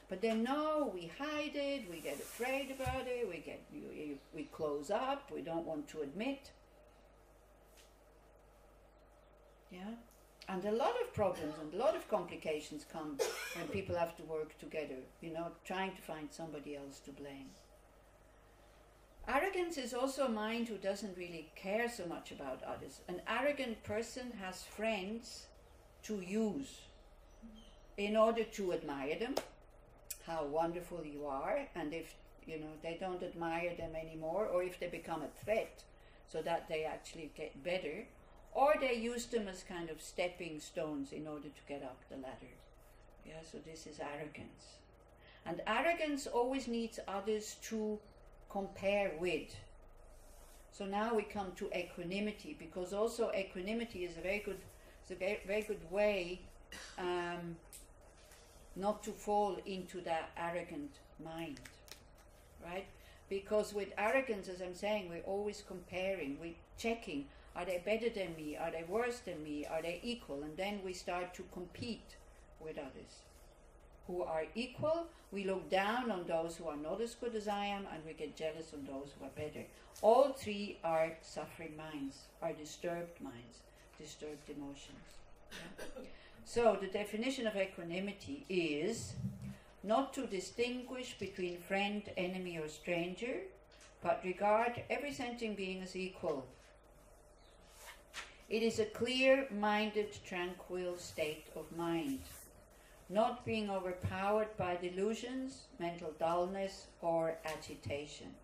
But then no, we hide it, we get afraid about it, we close up, we don't want to admit. Yeah? And a lot of problems and a lot of complications come when people have to work together, you know, trying to find somebody else to blame. Arrogance is also a mind who doesn't really care so much about others. An arrogant person has friends to use in order to admire them, how wonderful you are, and if, you know, they don't admire them anymore, or if they become a threat so that they actually get better, or they use them as kind of stepping stones in order to get up the ladder. Yeah, so this is arrogance. And arrogance always needs others to compare with. So now we come to equanimity, because also equanimity is a very good way not to fall into that arrogant mind, right? Because with arrogance, as I'm saying, we're always comparing, we're checking, are they better than me, are they worse than me, are they equal? And then we start to compete with others who are equal. We look down on those who are not as good as I am, and we get jealous on those who are better. All three are suffering minds, are disturbed minds, disturbed emotions. Yeah? So the definition of equanimity is not to distinguish between friend, enemy or stranger, but regard every sentient being as equal. It is a clear-minded, tranquil state of mind, not being overpowered by delusions, mental dullness or agitation.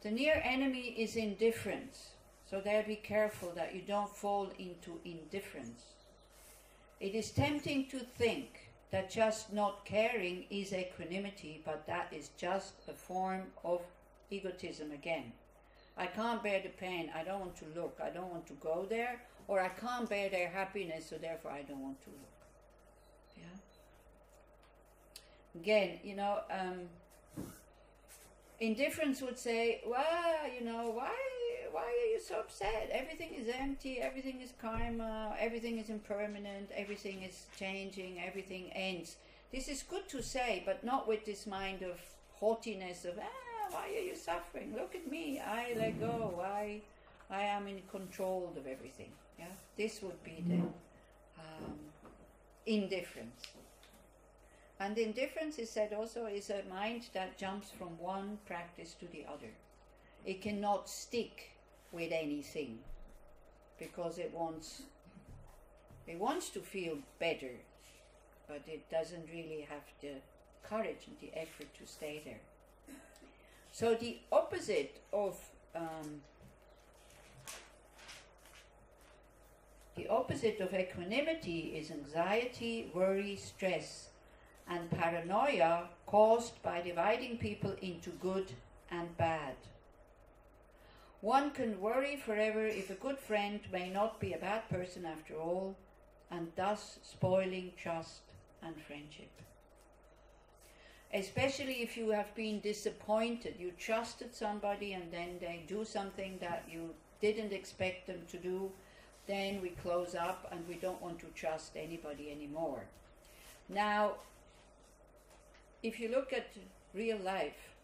The near enemy is indifference. So there, be careful that you don't fall into indifference. It is tempting to think that just not caring is equanimity, but that is just a form of egotism again. I can't bear the pain, I don't want to look, I don't want to go there, or I can't bear their happiness, so therefore I don't want to look. Yeah? Again, you know, indifference would say, well, you know, why are you so upset? Everything is empty, everything is karma, everything is impermanent, everything is changing, everything ends. This is good to say, but not with this mind of haughtiness of, why are you suffering? Look at me, I let go, I am in control of everything. Yeah, this would be the indifference. And indifference is said also is a mind that jumps from one practice to the other. It cannot stick with anything because it wants to feel better, but it doesn't really have the courage and the effort to stay there. So the opposite of equanimity is anxiety, worry, stress, and paranoia caused by dividing people into good and bad. One can worry forever if a good friend may not be a bad person after all, and thus spoiling trust and friendship. Especially if you have been disappointed, you trusted somebody and then they do something that you didn't expect them to do, then we close up and we don't want to trust anybody anymore. Now, if you look at real life,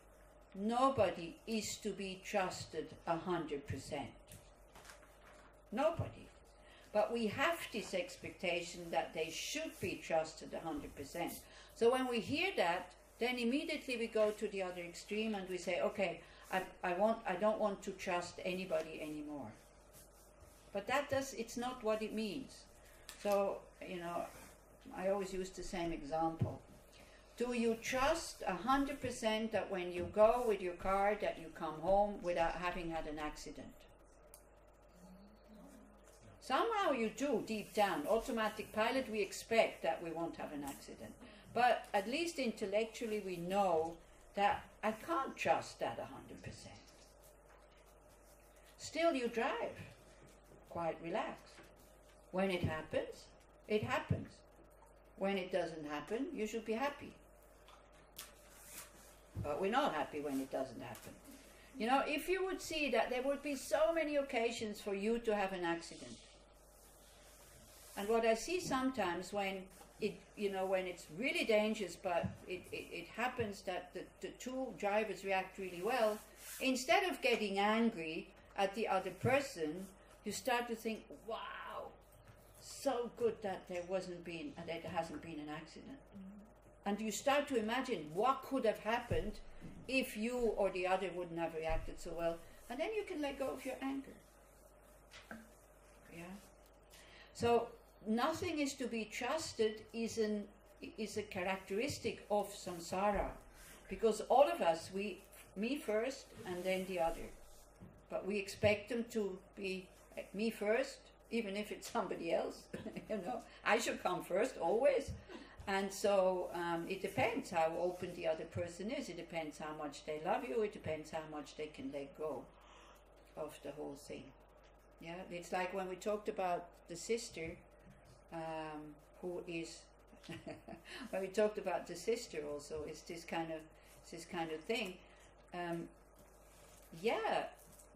nobody is to be trusted 100%. Nobody. But we have this expectation that they should be trusted 100%. So when we hear that, then immediately we go to the other extreme and we say, okay, I don't want to trust anybody anymore. But it's not what it means. So, you know, I always use the same example. Do you trust 100% that when you go with your car that you come home without having had an accident? Somehow you do, deep down. Automatic pilot, we expect that we won't have an accident. But at least intellectually we know that I can't trust that 100%. Still you drive, quite relaxed. When it happens, it happens. When it doesn't happen, you should be happy. But we're not happy when it doesn't happen. You know, if you would see that there would be so many occasions for you to have an accident. And what I see sometimes when it, you know, when it's really dangerous, but it happens that the two drivers react really well, instead of getting angry at the other person, you start to think, wow, so good that there hasn't been an accident. And you start to imagine what could have happened if you or the other wouldn't have reacted so well, and then you can let go of your anger. Yeah. So nothing is to be trusted is a characteristic of samsara, because all of us, me first and then the other, but we expect them to be me first, even if it's somebody else. You know, I should come first always. And so it depends how open the other person is. It depends how much they love you. It depends how much they can let go of the whole thing. Yeah, it's like when we talked about the sister, who is when we talked about the sister also, it's this kind of thing. Yeah,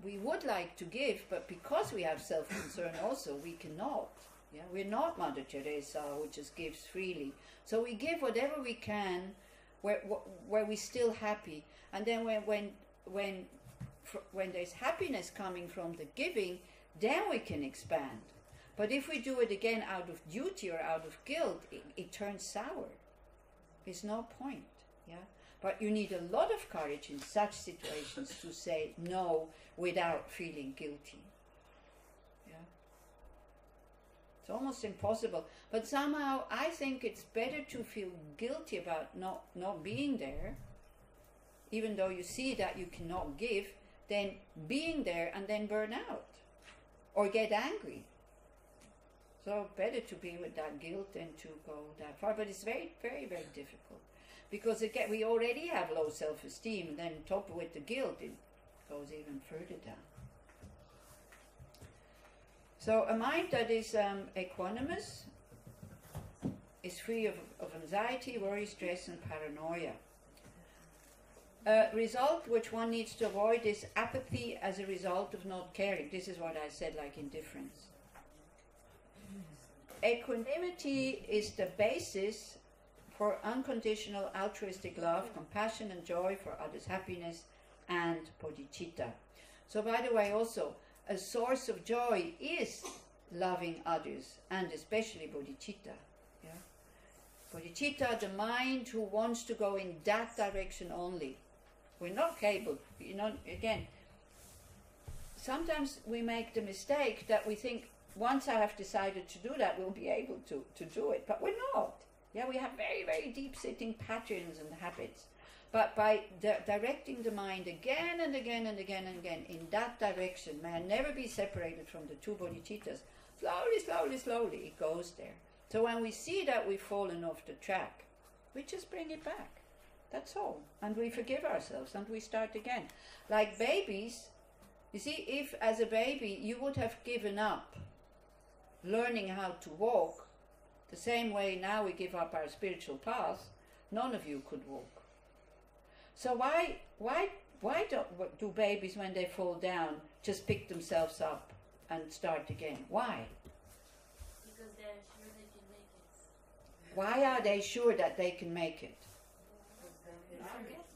we would like to give, but because we have self-concern also, we cannot. Yeah, we're not Mother Teresa who just gives freely. So we give whatever we can, where we're still happy. And then when there's happiness coming from the giving, then we can expand. But if we do it again out of duty or out of guilt, it turns sour. There's no point. Yeah. But you need a lot of courage in such situations to say no without feeling guilty. It's almost impossible. But somehow I think it's better to feel guilty about not being there, even though you see that you cannot give, than being there and then burn out or get angry. So better to be with that guilt than to go that far. But it's very, very, very difficult. Because again, we already have low self-esteem, and then topped with the guilt, it goes even further down. So a mind that is equanimous is free of anxiety, worry, stress and paranoia. A result which one needs to avoid is apathy as a result of not caring. This is what I said, like indifference. Equanimity is the basis for unconditional altruistic love, compassion and joy for others' happiness and bodhicitta. So by the way, also, a source of joy is loving others, and especially bodhicitta. Yeah? Bodhicitta, the mind who wants to go in that direction only. We're not capable, you know, again, sometimes we make the mistake that we think, once I have decided to do that, we'll be able to do it, but we're not. Yeah, we have very, very deep-sitting patterns and habits. But by directing the mind again and again and again and again in that direction, may I never be separated from the two bodhicittas, slowly, slowly, slowly, it goes there. So when we see that we've fallen off the track, we just bring it back. That's all. And we forgive ourselves and we start again. Like babies, you see, if as a baby you would have given up learning how to walk, the same way now we give up our spiritual path, none of you could walk. So why do babies, when they fall down, just pick themselves up and start again? Why? Because they're sure they can make it. Why are they sure that they can make it?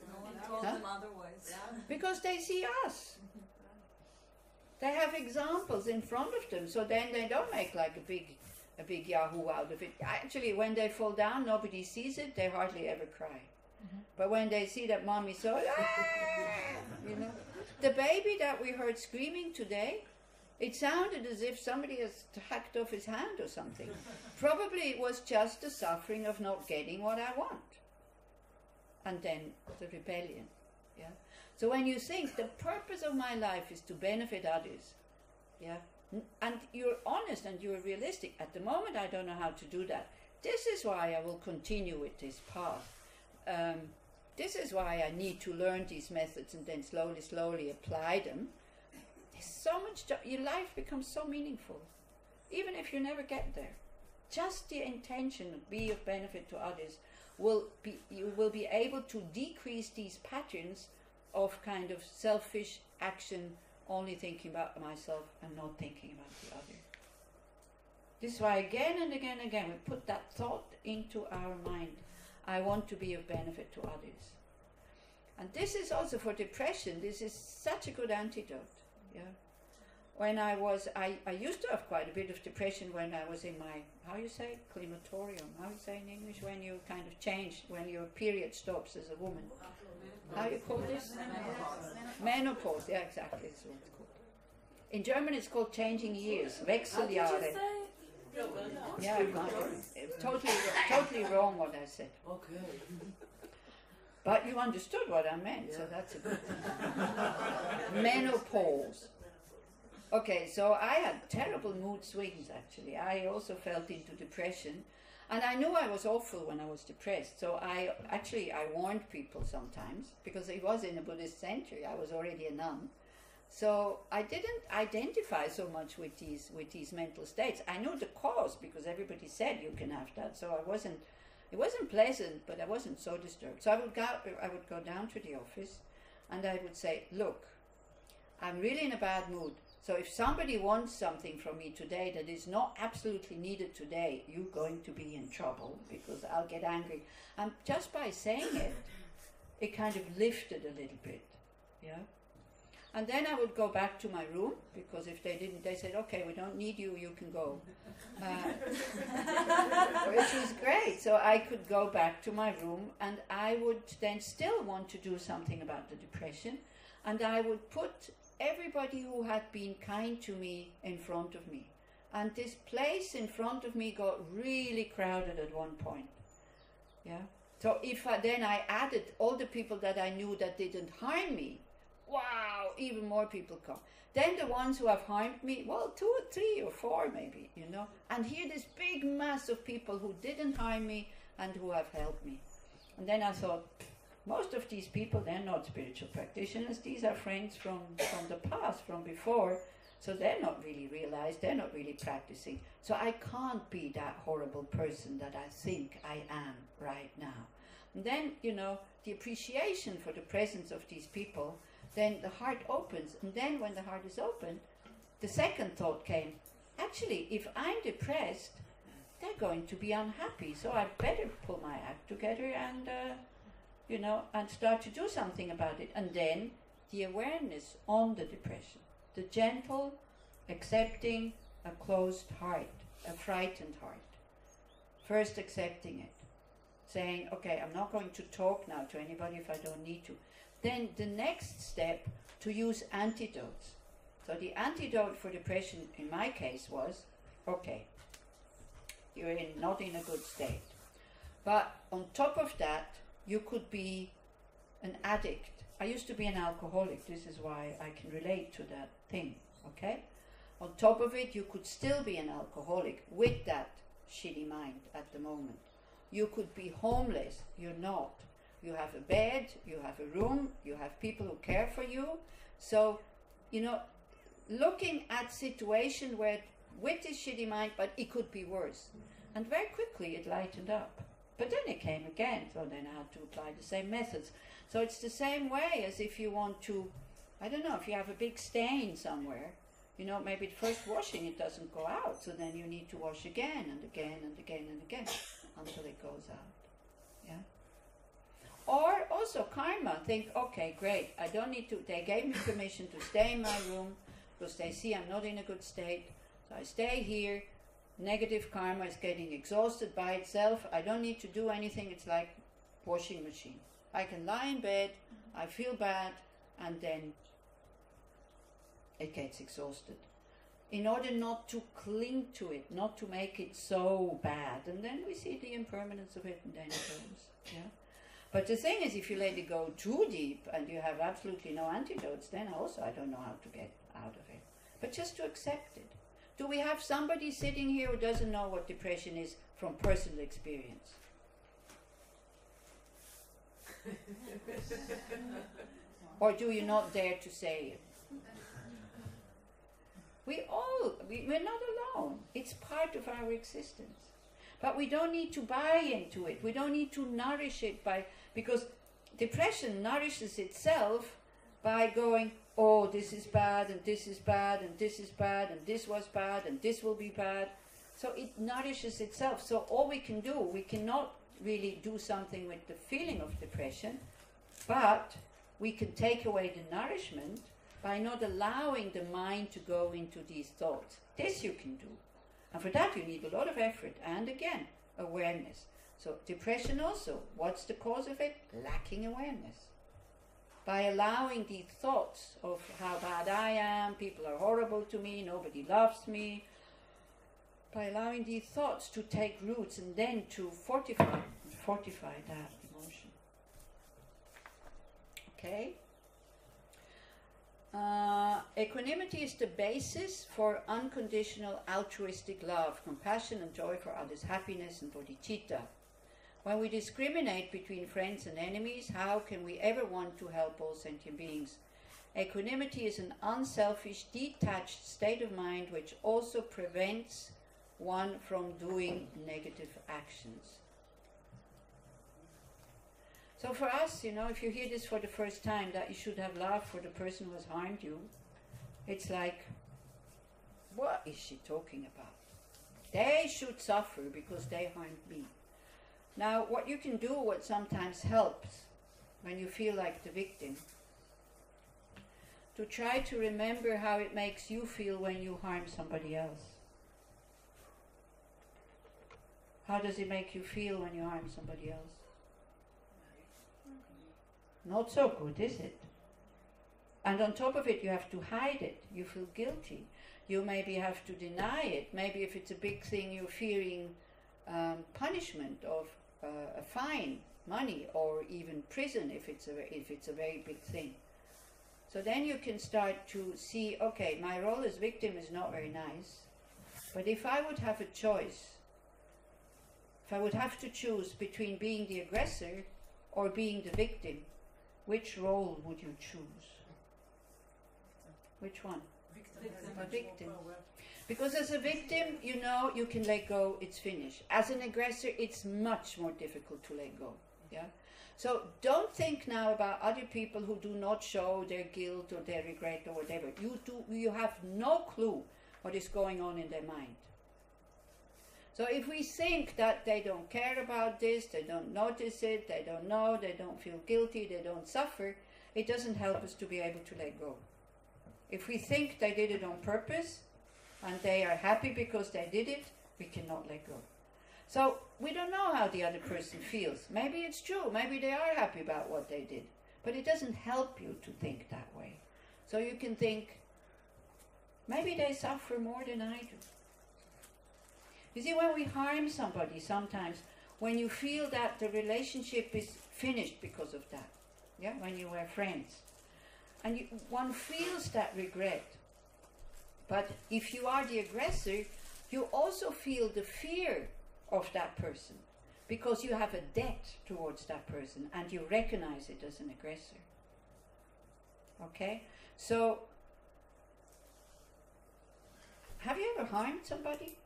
No one told them otherwise. Because they see us. They have examples in front of them, so then they don't make like a big yahoo out of it. Actually, when they fall down, nobody sees it, they hardly ever cry. But when they see that mommy saw it, you know. The baby that we heard screaming today, it sounded as if somebody has hacked off his hand or something. Probably it was just the suffering of not getting what I want. And then the rebellion. Yeah. So when you think the purpose of my life is to benefit others, yeah, and you're honest and you're realistic, at the moment I don't know how to do that. This is why I will continue with this path. This is why I need to learn these methods and then slowly, slowly apply them. There's so much, your life becomes so meaningful, even if you never get there. Just the intention to be of benefit to others you will be able to decrease these patterns of kind of selfish action, only thinking about myself and not thinking about the other. This is why again and again and again we put that thought into our mind. I want to be of benefit to others. And this is also for depression, this is such a good antidote. Yeah. When I used to have quite a bit of depression when I was in my, how you say, climatorium, how you say in English, when you kind of change, when your period stops as a woman. How you call this? Menopause, yeah, exactly, that's what it's called. In German it's called changing years, Wechseljahre. Yeah, it's totally wrong what I said. Okay. But you understood what I meant, so that's a good thing. Menopause. Okay, so I had terrible mood swings actually. I also felt into depression. And I knew I was awful when I was depressed. So I warned people sometimes, because it was in a Buddhist center. I was already a nun. So I didn't identify so much with these mental states. I knew the cause because everybody said you can have that. So it wasn't pleasant, but I wasn't so disturbed. So I would go down to the office and I would say, look, I'm really in a bad mood. So if somebody wants something from me today that is not absolutely needed today, you're going to be in trouble because I'll get angry. And just by saying it, it kind of lifted a little bit. Yeah. And then I would go back to my room, because if they didn't, they said, okay, we don't need you, you can go. Which was great. So I could go back to my room and I would then still want to do something about the depression. And I would put everybody who had been kind to me in front of me. And this place in front of me got really crowded at one point. Yeah. So then I added all the people that I knew that didn't harm me. Wow, even more people come. Then the ones who have harmed me, well, 2 or 3 or 4 maybe, you know. And here this big mass of people who didn't harm me and who have helped me. And then I thought, most of these people, they're not spiritual practitioners. These are friends from the past, from before. So they're not really realized, they're not really practicing. So I can't be that horrible person that I think I am right now. And then, you know, the appreciation for the presence of these people, then the heart opens. And then when the heart is open, the second thought came, actually, if I'm depressed, they're going to be unhappy. So I better pull my act together and, you know, and start to do something about it. And then the awareness on the depression, the gentle, accepting a closed heart, a frightened heart. First accepting it, saying, okay, I'm not going to talk now to anybody if I don't need to. Then the next step, to use antidotes. So the antidote for depression in my case was, okay, you're not in a good state. But on top of that, you could be an addict. I used to be an alcoholic. This is why I can relate to that thing, okay? On top of it, you could still be an alcoholic with that shitty mind at the moment. You could be homeless. You're not. You have a bed, you have a room, you have people who care for you. So, you know, looking at situation where with this shitty mind, but it could be worse. And very quickly it lightened up. But then it came again, so then I had to apply the same methods. So it's the same way as if you want to, I don't know, if you have a big stain somewhere, you know, maybe the first washing it doesn't go out, so then you need to wash again and again and again and again until it goes out. Yeah. Or also karma, think, okay, great, I don't need to, they gave me permission to stay in my room because they see I'm not in a good state, so I stay here. Negative karma is getting exhausted by itself. I don't need to do anything. It's like washing machine. I can lie in bed, I feel bad, and then it gets exhausted. In order not to cling to it, not to make it so bad. And then we see the impermanence of it and then it goes. Yeah? But the thing is, if you let it go too deep and you have absolutely no antidotes, then also I don't know how to get out of it. But just to accept it. Do we have somebody sitting here who doesn't know what depression is from personal experience? Or do you not dare to say it? We're not alone. It's part of our existence. But we don't need to buy into it. We don't need to nourish it because depression nourishes itself by going, oh, this is bad, and this is bad, and this is bad, and this was bad, and this will be bad. So it nourishes itself. So all we can do, we cannot really do something with the feeling of depression, but we can take away the nourishment by not allowing the mind to go into these thoughts. This you can do. And for that you need a lot of effort and, again, awareness. So depression also, what's the cause of it? Lacking awareness. By allowing these thoughts of how bad I am, people are horrible to me, nobody loves me, by allowing these thoughts to take roots and then to fortify that emotion. Okay? Equanimity is the basis for unconditional altruistic love, compassion and joy for others, happiness and bodhicitta. When we discriminate between friends and enemies, how can we ever want to help all sentient beings? Equanimity is an unselfish, detached state of mind which also prevents one from doing negative actions. So for us, if you hear this for the first time, that you should have love for the person who has harmed you, it's like, what is she talking about? They should suffer because they harmed me. Now, what you can do, what sometimes helps when you feel like the victim, to try to remember how it makes you feel when you harm somebody else. How does it make you feel when you harm somebody else? Not so good, is it? And on top of it, you have to hide it. You feel guilty. You maybe have to deny it. Maybe if it's a big thing, you're fearing punishment of a fine, money, or even prison if it's a very big thing. So then you can start to see, okay, my role as victim is not very nice, but if I would have a choice, if I would have to choose between being the aggressor or being the victim, which role would you choose? Which one? A victim. Because as a victim, you can let go, it's finished. As an aggressor, it's much more difficult to let go. Yeah. So don't think now about other people who do not show their guilt or their regret or whatever. You have no clue what is going on in their mind. So if we think that they don't care about this, they don't notice it, they don't know, they don't feel guilty, they don't suffer, it doesn't help us to be able to let go. If we think they did it on purpose and they are happy because they did it, we cannot let go. So we don't know how the other person feels. Maybe it's true, maybe they are happy about what they did, but it doesn't help you to think that way. So you can think, maybe they suffer more than I do. You see, when we harm somebody sometimes, when you feel that the relationship is finished because of that, yeah, when you were friends, and one feels that regret. But if you are the aggressor, you also feel the fear of that person, because you have a debt towards that person and you recognize it as an aggressor. Okay? So, have you ever harmed somebody?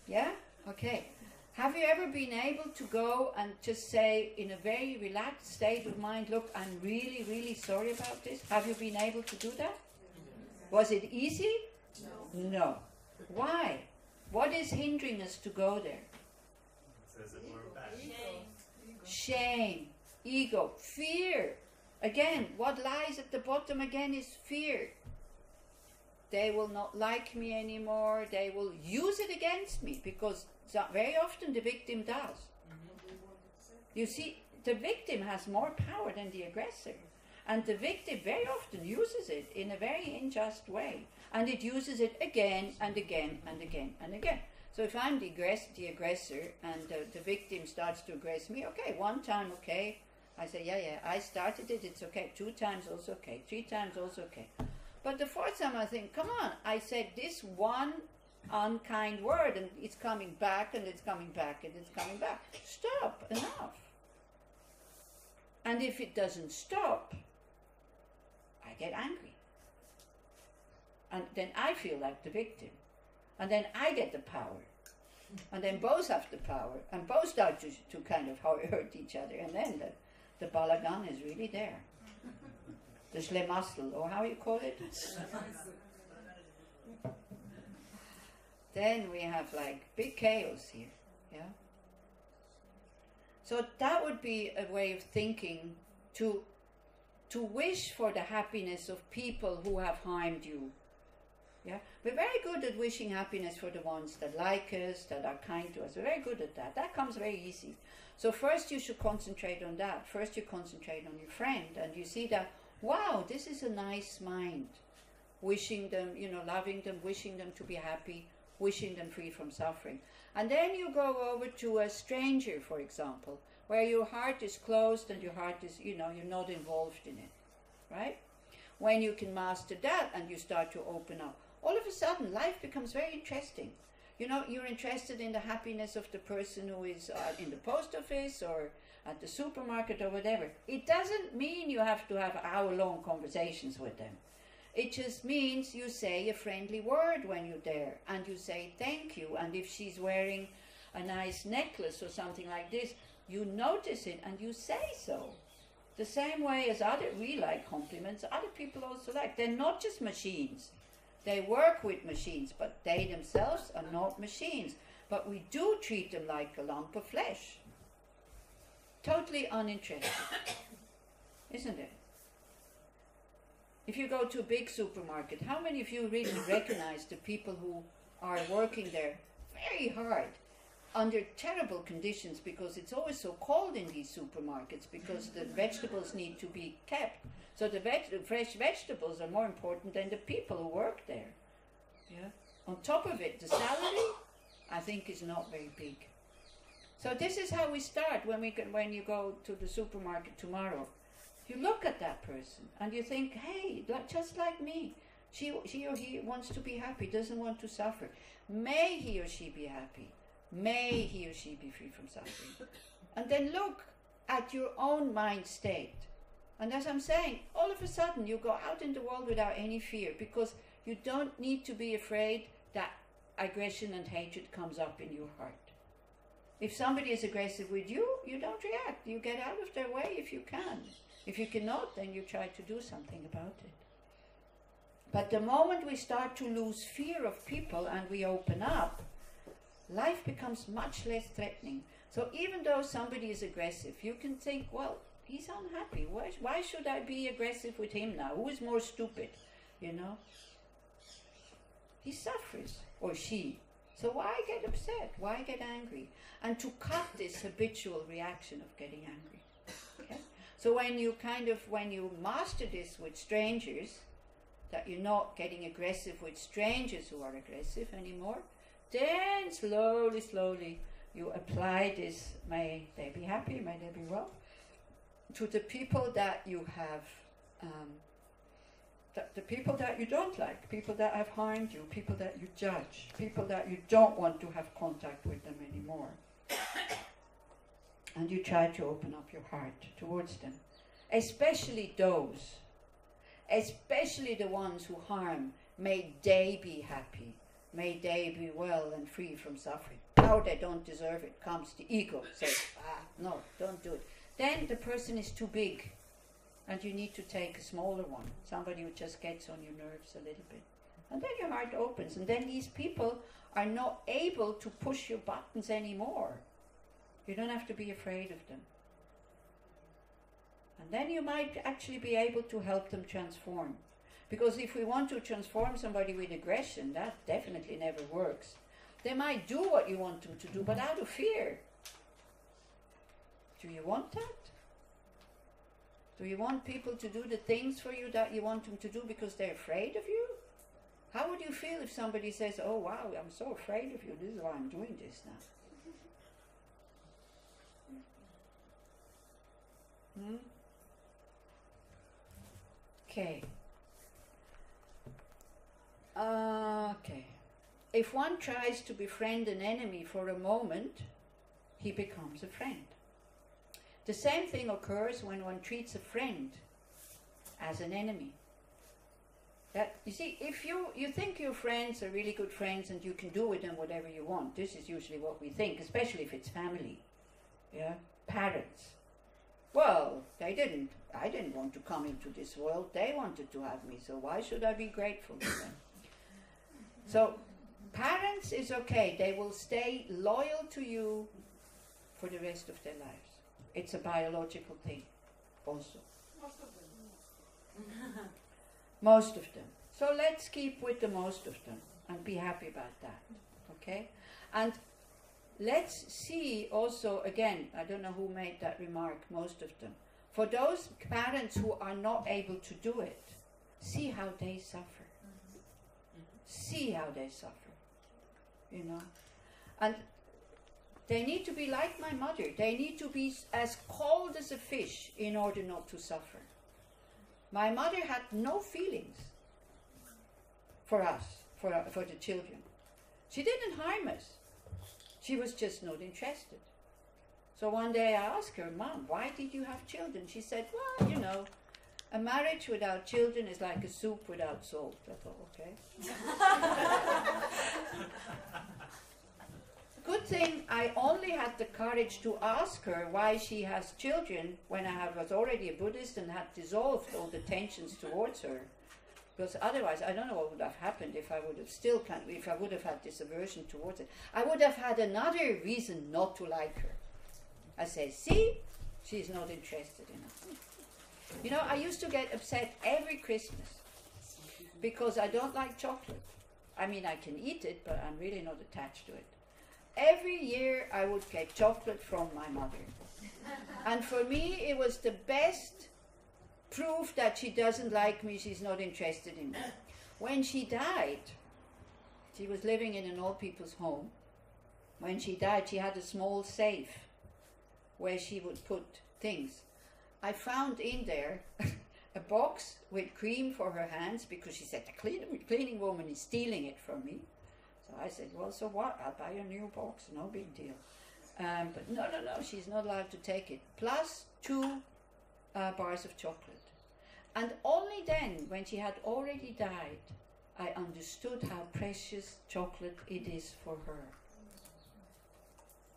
Yeah? Okay. Have you ever been able to go and just say in a very relaxed state of mind, look, I'm really, really sorry about this? Have you been able to do that? Was it easy? No. Why? What is hindering us to go there? Shame, ego, fear. Again, what lies at the bottom again is fear. They will not like me anymore. They will use it against me, because very often the victim does. You see, the victim has more power than the aggressor. And the victim very often uses it in a very unjust way. And it uses it again and again and again and again. So if I'm the aggressor and the victim starts to aggress me, okay, one time, okay. I say, yeah, I started it, it's okay. 2 times also okay. 3 times also okay. But the 4th time I think, come on, I said this one unkind word and it's coming back and it's coming back and it's coming back. Stop, enough. And if it doesn't stop, I get angry. And then I feel like the victim. And then I get the power. And then both have the power. And both start to kind of hurt each other. And then the balagan is really there. The schlemastel, or how you call it? then we have like big chaos here. Yeah. So that would be a way of thinking, to wish for the happiness of people who have harmed you. Yeah, we're very good at wishing happiness for the ones that like us, that are kind to us. We're very good at that. That comes very easy. So first you should concentrate on that. First you concentrate on your friend, and you see that, wow, this is a nice mind. Wishing them, loving them, wishing them to be happy, wishing them free from suffering. And then you go over to a stranger, for example, where your heart is closed and your heart is, you're not involved in it, right? When you can master that and you start to open up, all of a sudden life becomes very interesting. You're interested in the happiness of the person who is in the post office or at the supermarket or whatever. It doesn't mean you have to have hour-long conversations with them. It just means you say a friendly word when you're there, and you say thank you, and if she's wearing a nice necklace or something like this, you notice it and you say so. The same way as we like compliments, other people also like. They're not just machines. They work with machines, but they themselves are not machines. But we do treat them like a lump of flesh. Totally uninterested. Isn't it? If you go to a big supermarket, how many of you really recognize the people who are working there very hard, under terrible conditions, because it's always so cold in these supermarkets, because the vegetables need to be kept. So the fresh vegetables are more important than the people who work there. Yeah. On top of it, the salary, I think, is not very big. So this is how we start when you go to the supermarket tomorrow. You look at that person and you think, hey, just like me, she or he wants to be happy, doesn't want to suffer. May he or she be happy. May he or she be free from suffering. And then look at your own mind state. And as I'm saying, all of a sudden you go out in the world without any fear, because you don't need to be afraid that aggression and hatred comes up in your heart. If somebody is aggressive with you, you don't react. You get out of their way if you can. If you cannot, then you try to do something about it. But the moment we start to lose fear of people and we open up, life becomes much less threatening. So even though somebody is aggressive, you can think, well, he's unhappy. Why should I be aggressive with him now? Who is more stupid? He suffers, or she. So why get upset? Why get angry? And to cut this habitual reaction of getting angry. Okay? So when you master this with strangers, that you're not getting aggressive with strangers who are aggressive anymore, then slowly you apply this, may they be happy, may they be well, to the people that you have, the people that you don't like, people that have harmed you, people that you judge, people that you don't want to have contact with them anymore. And you try to open up your heart towards them. Especially those, especially the ones who harm, may they be happy. May they be well and free from suffering. How they don't deserve it comes the ego. Says, no, don't do it. Then the person is too big, and you need to take a smaller one. Somebody who just gets on your nerves a little bit. And then your heart opens, and then these people are not able to push your buttons anymore. You don't have to be afraid of them. And then you might actually be able to help them transform. Because if we want to transform somebody with aggression, that definitely never works. They might do what you want them to do, but out of fear. Do you want that? Do you want people to do the things for you that you want them to do because they're afraid of you? How would you feel if somebody says, oh wow, I'm so afraid of you, this is why I'm doing this now? Okay. Okay. If one tries to befriend an enemy for a moment, he becomes a friend. The same thing occurs when one treats a friend as an enemy. That, you see, if you think your friends are really good friends and you can do with them whatever you want, this is usually what we think, especially if it's family, yeah, parents. Well, I didn't want to come into this world, they wanted to have me, so why should I be grateful to them? So, Parents is okay. They will stay loyal to you for the rest of their lives. It's a biological thing also. Most of them. Most of them. So let's keep with the most of them and be happy about that. Okay? And let's see also, again, I don't know who made that remark, most of them. For those parents who are not able to do it, see how they suffer. See how they suffer. You know? And they need to be like my mother. They need to be as cold as a fish in order not to suffer. My mother had no feelings for us, for the children. She didn't harm us. She was just not interested. So one day I asked her, Mom, why did you have children? She said, well, you know, a marriage without children is like a soup without salt. I thought, okay. Good thing I only had the courage to ask her why she has children when I was already a Buddhist and had dissolved all the tensions towards her. Because otherwise, I don't know what would have happened if I would have had this aversion towards it. I would have had another reason not to like her. I say, see, she's not interested in it. You know, I used to get upset every Christmas because I don't like chocolate. I mean, I can eat it, but I'm really not attached to it. Every year I would get chocolate from my mother. And for me, it was the best proof that she doesn't like me, she's not interested in me. When she died, she was living in an old people's home. When she died, she had a small safe where she would put things. I found in there a box with cream for her hands because she said the cleaning woman is stealing it from me. So I said, well, so what? I'll buy a new box, no big deal. But no, she's not allowed to take it. Plus 2 bars of chocolate. And only then, when she had already died, I understood how precious chocolate it is for her.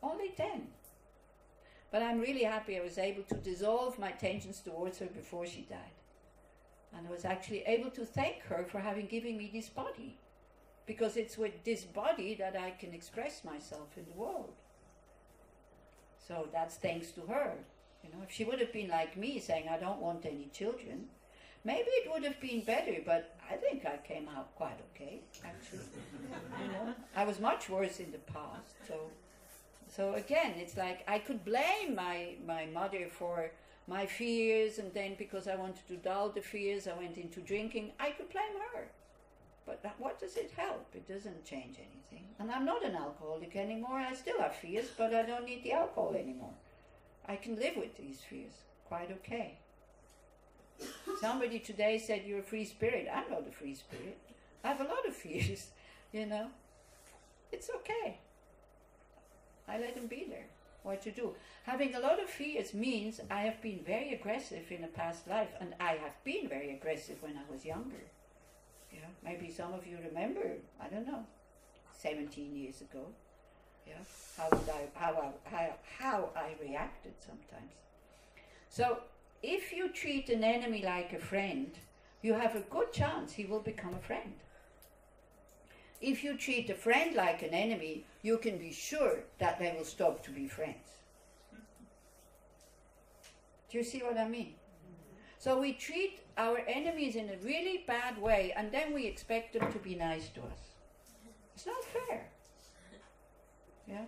Only then. But I'm really happy I was able to dissolve my tensions towards her before she died. And I was actually able to thank her for having given me this body. Because it's with this body that I can express myself in the world. So that's thanks to her. You know, if she would have been like me, saying, I don't want any children, maybe it would have been better, but I think I came out quite okay, actually. You know, I was much worse in the past. So again, it's like I could blame my mother for my fears, and then because I wanted to dull the fears, I went into drinking. I could blame her. But what does it help? It doesn't change anything. And I'm not an alcoholic anymore. I still have fears, but I don't need the alcohol anymore. I can live with these fears quite okay. Somebody today said, you're a free spirit. I'm not a free spirit. I have a lot of fears, you know. It's okay. I let them be there. What to do? Having a lot of fears means I have been very aggressive in a past life, and I have been very aggressive when I was younger. Yeah, maybe some of you remember, I don't know, 17 years ago. Yeah, how I reacted sometimes. So if you treat an enemy like a friend, you have a good chance he will become a friend. If you treat a friend like an enemy, you can be sure that they will stop to be friends. Do you see what I mean? So we treat our enemies in a really bad way, and then we expect them to be nice to us. It's not fair. Yeah?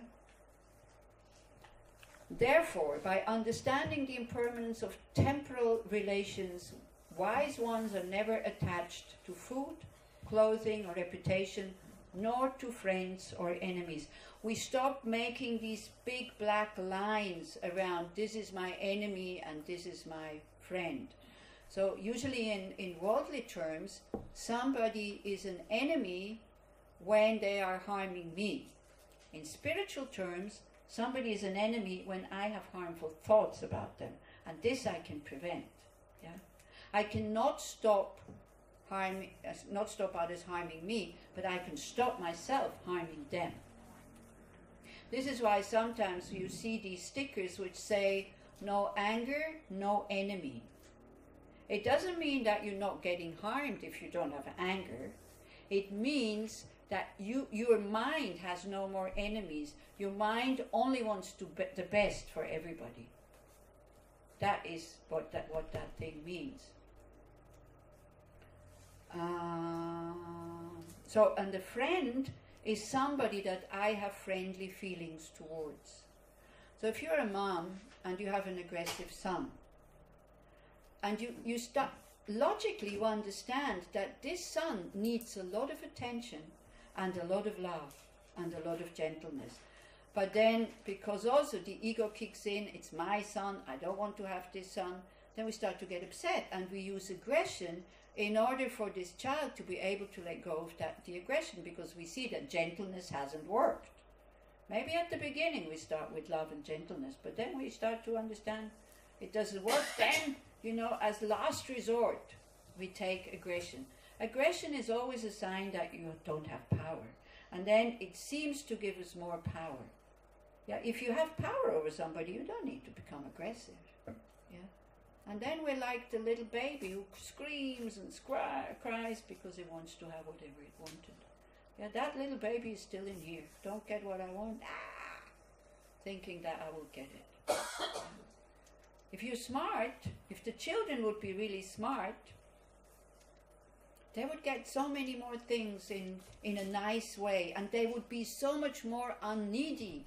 Therefore, by understanding the impermanence of temporal relations, wise ones are never attached to food, clothing, or reputation, nor to friends or enemies. We stop making these big black lines around this is my enemy and this is my friend. So usually in worldly terms, somebody is an enemy when they are harming me. In spiritual terms, somebody is an enemy when I have harmful thoughts about them. And this I can prevent. Yeah? I cannot stop others harming me, but I can stop myself harming them. This is why sometimes you see these stickers which say, no anger, no enemy. It doesn't mean that you're not getting harmed if you don't have anger. It means that your mind has no more enemies. Your mind only wants to the best for everybody. That is what that thing means. So, and a friend is somebody that I have friendly feelings towards. So if you're a mom and you have an aggressive son, and you start, logically you understand that this son needs a lot of attention and a lot of love and a lot of gentleness. But then, because also the ego kicks in, it's my son, I don't want to have this son, then we start to get upset and we use aggression in order for this child to be able to let go of the aggression, because we see that gentleness hasn't worked. Maybe at the beginning we start with love and gentleness, but then we start to understand it doesn't work. Then, as last resort, we take aggression. Aggression is always a sign that you don't have power. And then it seems to give us more power. Yeah, if you have power over somebody, you don't need to become aggressive. Yeah. And then we're like the little baby who screams and cries because it wants to have whatever it wanted. Yeah, that little baby is still in here. Don't get what I want. Thinking that I will get it. If you're smart, if the children would be really smart, they would get so many more things in a nice way, and they would be so much more unneedy.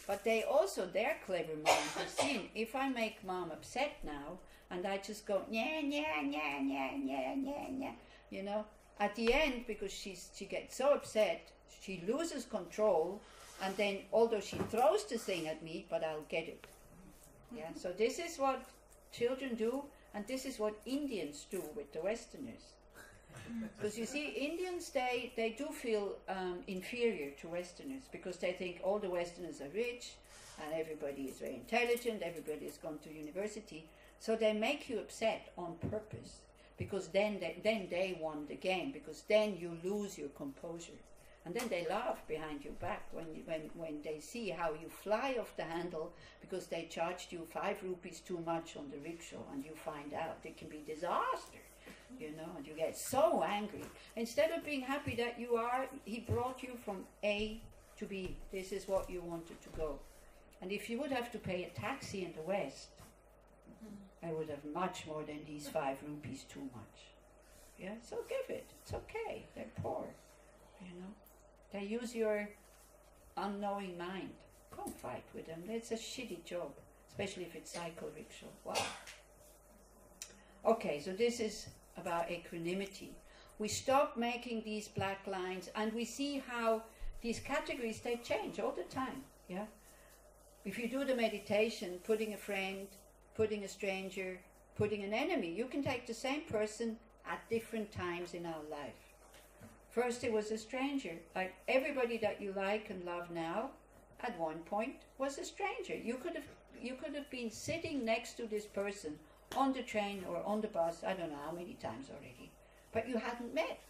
But they also, their clever mind has seen, if I make mom upset now, and I just go, yeah, yeah, yeah, yeah, yeah, yeah, yeah, at the end, because she gets so upset, she loses control, and then, although she throws the thing at me, but I'll get it. Yeah, so this is what children do, and this is what Indians do with the Westerners. Because you see, Indians, they do feel inferior to Westerners, because they think all the Westerners are rich, and everybody is very intelligent, everybody has gone to university, so they make you upset on purpose, because then they won the game, because then you lose your composure. And then they laugh behind your back when they see how you fly off the handle because they charged you 5 rupees too much on the rickshaw, and you find out it can be disaster, and you get so angry. Instead of being happy that he brought you from A to B, this is what you wanted to go. And if you would have to pay a taxi in the West, I would have much more than these 5 rupees too much. Yeah, so give it. It's okay. They're poor, They use your unknowing mind. Don't fight with them. It's a shitty job, especially if it's cycle rickshaw. Wow. Okay, so this is about equanimity. We stop making these black lines, and we see how these categories, they change all the time. Yeah. If you do the meditation, putting a friend, putting a stranger, putting an enemy, you can take the same person at different times in our life. First it was a stranger. Like everybody that you like and love now, at one point was a stranger. You could have been sitting next to this person on the train or on the bus, I don't know how many times already, but you hadn't met.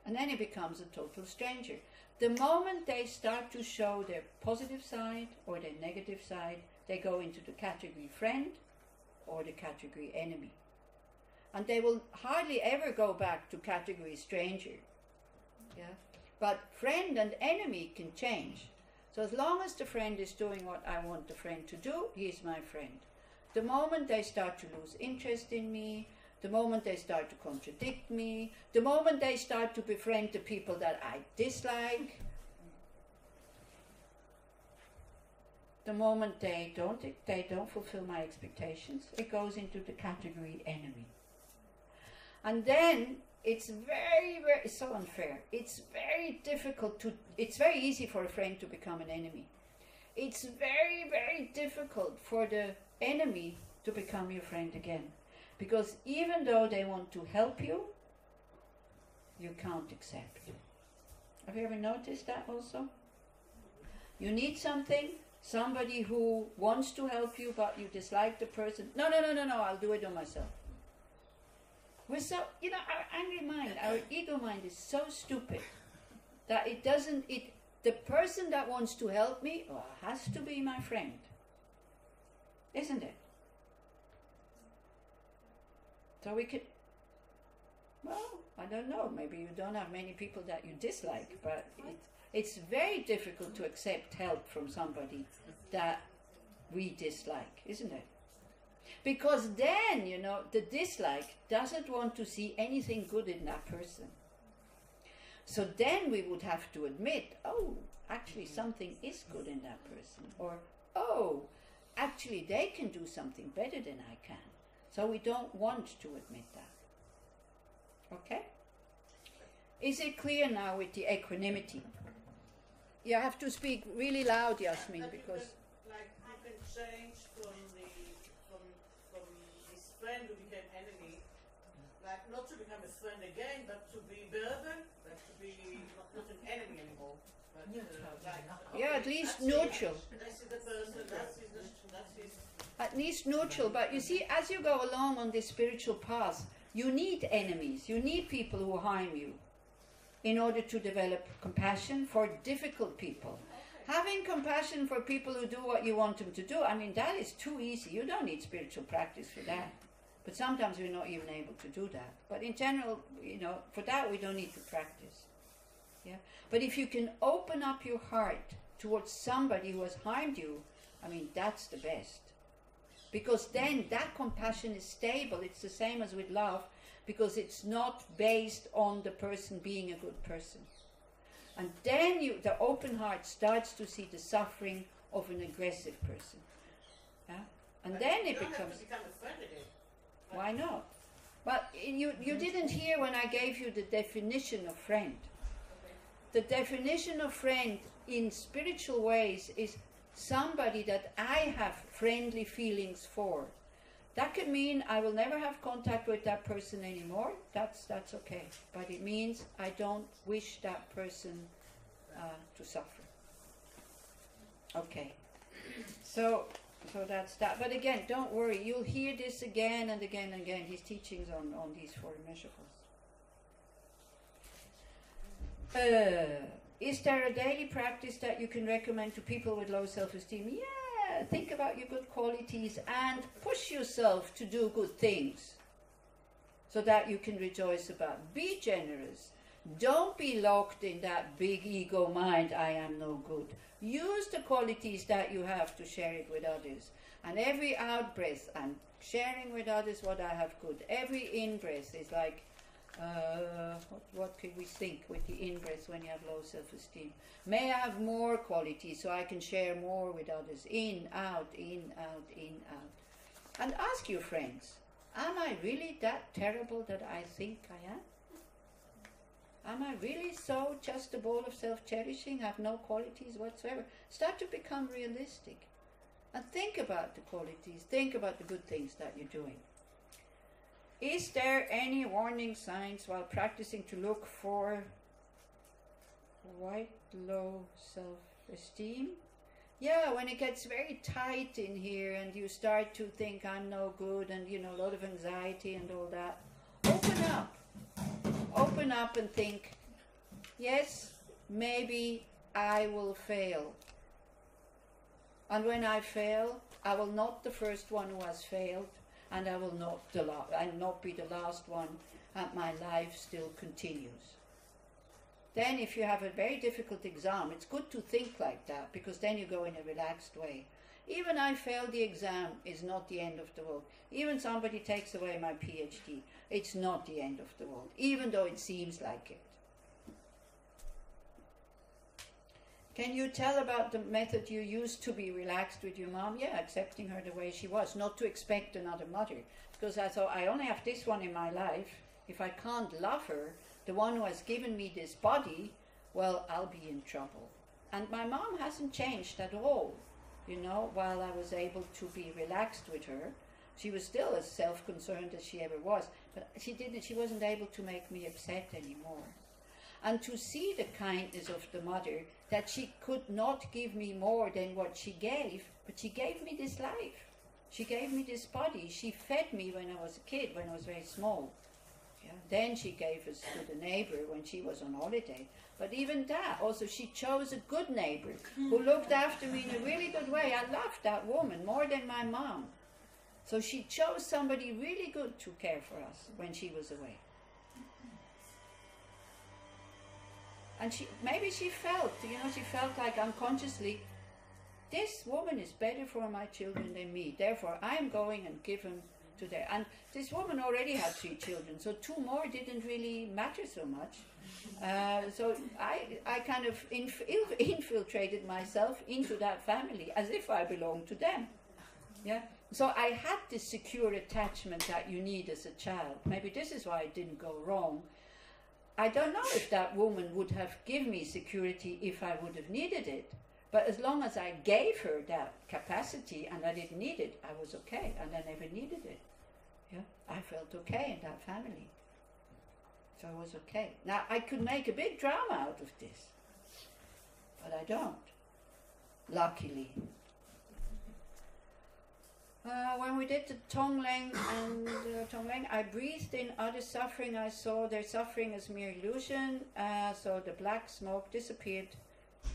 And then it becomes a total stranger. The moment they start to show their positive side or their negative side, they go into the category friend or the category enemy. And they will hardly ever go back to category stranger. Yeah? But friend and enemy can change. So as long as the friend is doing what I want the friend to do, he is my friend. The moment they start to lose interest in me, the moment they start to contradict me, the moment they start to befriend the people that I dislike, the moment they don't fulfill my expectations, it goes into the category enemy. And then it's very, very, so unfair. It's very difficult it's very easy for a friend to become an enemy. It's very, very difficult for the enemy to become your friend again. Because even though they want to help you, you can't accept. Have you ever noticed that also? You need something, somebody who wants to help you, but you dislike the person. No, I'll do it on myself. We're so, our angry mind, our ego mind is so stupid that the person that wants to help me has to be my friend. Isn't it? So we could, Well, I don't know. Maybe you don't have many people that you dislike, but it's very difficult to accept help from somebody that we dislike, isn't it? Because then, you know, the dislike doesn't want to see anything good in that person. So then we would have to admit, oh, actually something is good in that person. Or, oh, actually they can do something better than I can. So we don't want to admit that. Okay? Is it clear now with the equanimity? You have to speak really loud, Yasmin, because... You can change from this friend who became enemy, like not to become a friend again, but to be bearable, like to be not an enemy anymore. But, yeah, at least neutral. This is the person, that's his. At least neutral, but you see, as you go along on this spiritual path, you need enemies, you need people who harm you in order to develop compassion for difficult people. Having compassion for people who do what you want them to do, I mean, that is too easy. You don't need spiritual practice for that. But sometimes we're not even able to do that. But in general, you know, for that we don't need to practice. Yeah. But if you can open up your heart towards somebody who has harmed you, I mean, that's the best. Because then that compassion is stable. It's the same as with love, because it's not based on the person being a good person. And then the open heart starts to see the suffering of an aggressive person. Yeah? And But then you it don't becomes... have to become a friend again. Why not? Well, you didn't hear when I gave you the definition of friend. The definition of friend in spiritual ways is somebody that I have friendly feelings for. That could mean I will never have contact with that person anymore. That's okay. But it means I don't wish that person to suffer. Okay. So that's that. But again, don't worry. You'll hear this again and again and again. His teachings on these four immeasurables. Is there a daily practice that you can recommend to people with low self-esteem? Yeah, think about your good qualities and push yourself to do good things so that you can rejoice about. Be generous. Don't be locked in that big ego mind, I am no good. Use the qualities that you have to share it with others. And every out-breath, I'm sharing with others what I have good. Every in-breath is like, what could we think with the in-breath when you have low self-esteem? May I have more qualities so I can share more with others. In, out, in, out, in, out. And ask your friends, am I really that terrible that I think I am? Am I really so just a ball of self-cherishing, have no qualities whatsoever? Start to become realistic. And think about the qualities, think about the good things that you're doing. Is there any warning signs while practicing to look for quite low self-esteem? Yeah, when it gets very tight in here and you start to think I'm no good and, you know, a lot of anxiety and all that, open up. Open up and think, yes, maybe I will fail. And when I fail, I will not the first one who has failed, and I will not be the last one, and my life still continues. Then if you have a very difficult exam, it's good to think like that, because then you go in a relaxed way. Even I failed the exam is not the end of the world. Even somebody takes away my PhD, it's not the end of the world, even though it seems like it. Can you tell about the method you used to be relaxed with your mom? Yeah, accepting her the way she was, not to expect another mother. Because I thought, I only have this one in my life. If I can't love her, the one who has given me this body, well, I'll be in trouble. And my mom hasn't changed at all. You know, while I was able to be relaxed with her, she was still as self-concerned as she ever was, but she wasn't able to make me upset anymore. And to see the kindness of the mother, that she could not give me more than what she gave, but she gave me this life. She gave me this body. She fed me when I was a kid, when I was very small. Yeah. Then she gave us to the neighbor when she was on holiday. But even that, also she chose a good neighbor who looked after me in a really good way. I loved that woman more than my mom. So she chose somebody really good to care for us when she was away. And maybe she felt, she felt like unconsciously, this woman is better for my children than me. Therefore, I'm going and give them to them. And this woman already had 3 children, so 2 more didn't really matter so much. So I kind of infiltrated myself into that family as if I belonged to them. Yeah. So I had this secure attachment that you need as a child. Maybe this is why it didn't go wrong. I don't know if that woman would have given me security if I would have needed it. But as long as I gave her that capacity and I didn't need it, I was okay, and I never needed it. Yeah, I felt okay in that family. So I was okay. Now, I could make a big drama out of this, but I don't, luckily. When we did the Tonglen I breathed in other suffering. I saw their suffering as mere illusion, so the black smoke disappeared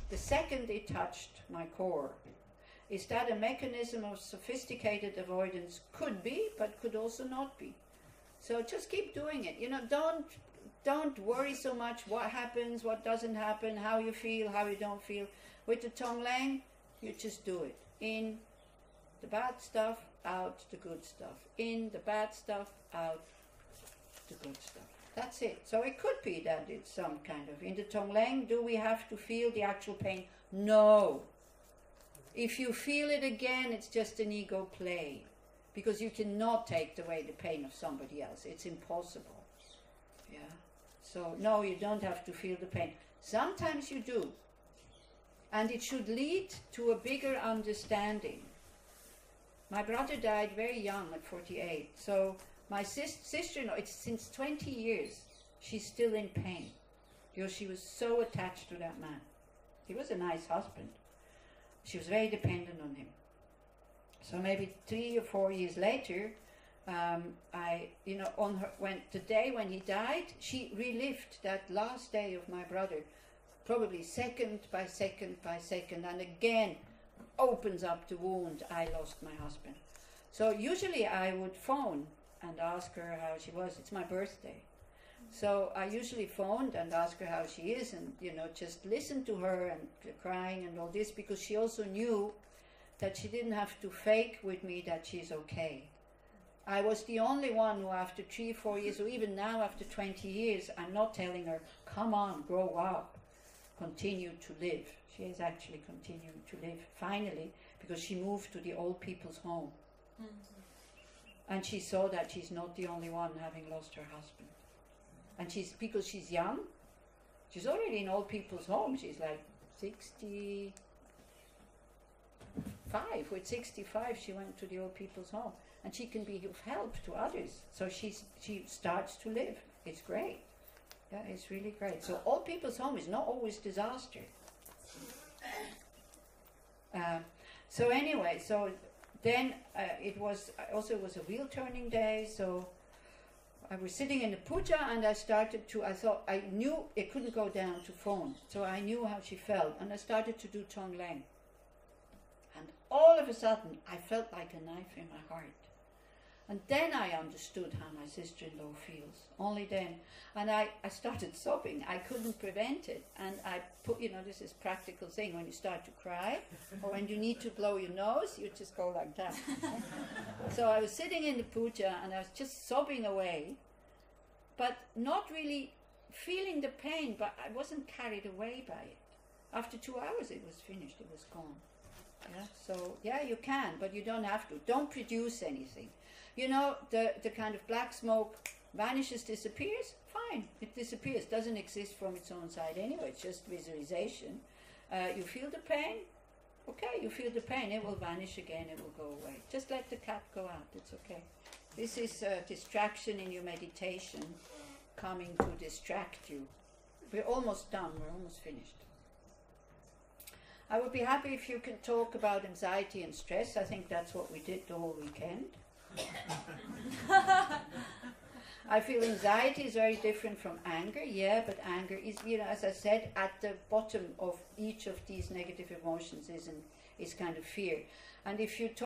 the second it touched my core. Is that a mechanism of sophisticated avoidance? Could be, but could also not be. So just keep doing it. Don't worry so much what happens, what doesn't happen, how you feel, how you don't feel. With the Tonglen, you just do it. In the bad stuff, out the good stuff. In the bad stuff, out the good stuff. That's it. So it could be that it's some kind of... In the Tonglen, do we have to feel the actual pain? No. If you feel it again, it's just an ego play. Because you cannot take away the pain of somebody else. It's impossible. Yeah. So, no, you don't have to feel the pain. Sometimes you do. And it should lead to a bigger understanding. My brother died very young, at 48. So my sister-in-law, it's since 20 years, she's still in pain. Because she was so attached to that man. He was a nice husband. She was very dependent on him. So maybe 3 or 4 years later, the day when he died, she relived that last day of my brother, probably second by second by second, and again opens up the wound. I lost my husband. So usually I would phone and ask her how she was. It's my birthday. So I usually phoned and asked her how she is, and just listen to her and crying and all this, because she also knew that she didn't have to fake with me that she's okay. I was the only one who, after 3 or 4 years, or even now after 20 years, I'm not telling her, come on, grow up, continue to live. She is actually continuing to live, finally, because she moved to the old people's home. Mm-hmm. And she saw that she's not the only one having lost her husband. And because she's young, she's already in old people's home. She's like 65. With 65, she went to the old people's home. And she can be of help to others. So she starts to live. It's great. Yeah, it's really great. So old people's home is not always disaster. So anyway, so then it was a wheel turning day. So I was sitting in the puja, and I knew it couldn't go down to phone. So I knew how she felt, and I started to do Tonglen. And all of a sudden, I felt like a knife in my heart. And then I understood how my sister-in-law feels. Only then. And I started sobbing. I couldn't prevent it. And I put, this is practical thing. When you start to cry, or when you need to blow your nose, you just go like that. So I was sitting in the puja, and I was just sobbing away, but not really feeling the pain, but I wasn't carried away by it. After 2 hours, it was finished. It was gone. Yeah. So, yeah, you can, but you don't have to. Don't produce anything. The kind of black smoke vanishes, disappears, fine. It disappears, doesn't exist from its own side anyway. It's just visualization. You feel the pain? Okay, you feel the pain. It will vanish again, it will go away. Just let the cat go out, it's okay. This is distraction in your meditation, coming to distract you. We're almost done, we're almost finished. I would be happy if you can talk about anxiety and stress. I think that's what we did the whole weekend. I feel anxiety is very different from anger, yeah, but anger is, as I said, at the bottom of each of these negative emotions is kind of fear. And if you talk